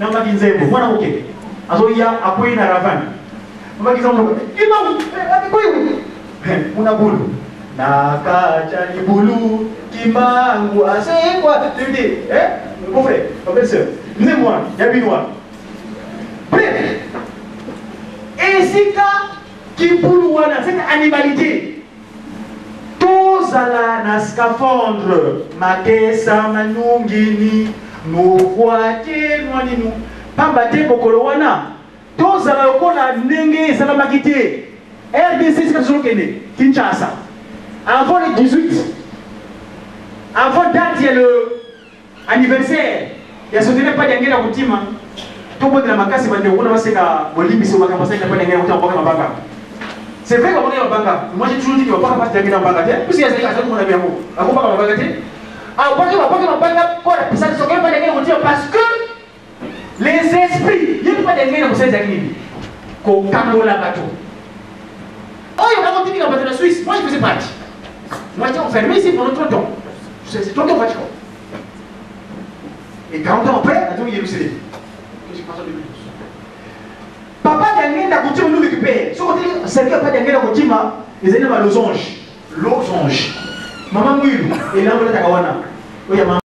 Non, ma guinze, vous m'en ok. Azoya, appuyer na ravane. Ma guinze, on a boulou. Nakacha ni boulou, Kimangu, c'est quoi? Tu me dis, mon frère, ma belle-sœur, vous êtes moi, il y a binois. Bref, et c'est qui boulou, cette animalité. Tous à la scaphandre, Makesa, Manungini, nous voici, nous, Pambate, Bokolowana, tous à la Okola, Nenge, Salamakité, RDC, c'est Kinshasa. Avant le 18, avant date, il y a l'anniversaire. Il y a ce n'est pas d'engagé la routine. Tout le monde de la macasse, il va dire, on va se faire Bolivie, c'est pas commencer à pas d'engagé la routine. C'est vrai qu'on va dans la banque. Moi j'ai toujours dit qu'il ne va pas passer dans la banque. Puisqu'il y a des gens qui ont bien beau. On va pas dans la banque. Ah, on va pas dans la banque. Ça ne s'occupe pas d'engagé la routine parce que les esprits, il n'y a pas d'engagé la routine. Qu'on cambo la bateau. Oh, il y a un continent dans la Suisse. Moi je faisais partie. Moi j'étais enfermé ici pendant 30 ans. C'est 30 ans Vatican. Et 40 ans après, il y a Jérusalem. Papa Daniel n'a continué nous récupérer. Ce côté, c'est que Papa Daniel a continué, ils étaient dans losange. Losange. Maman Mouilou, et là on est à Kawana.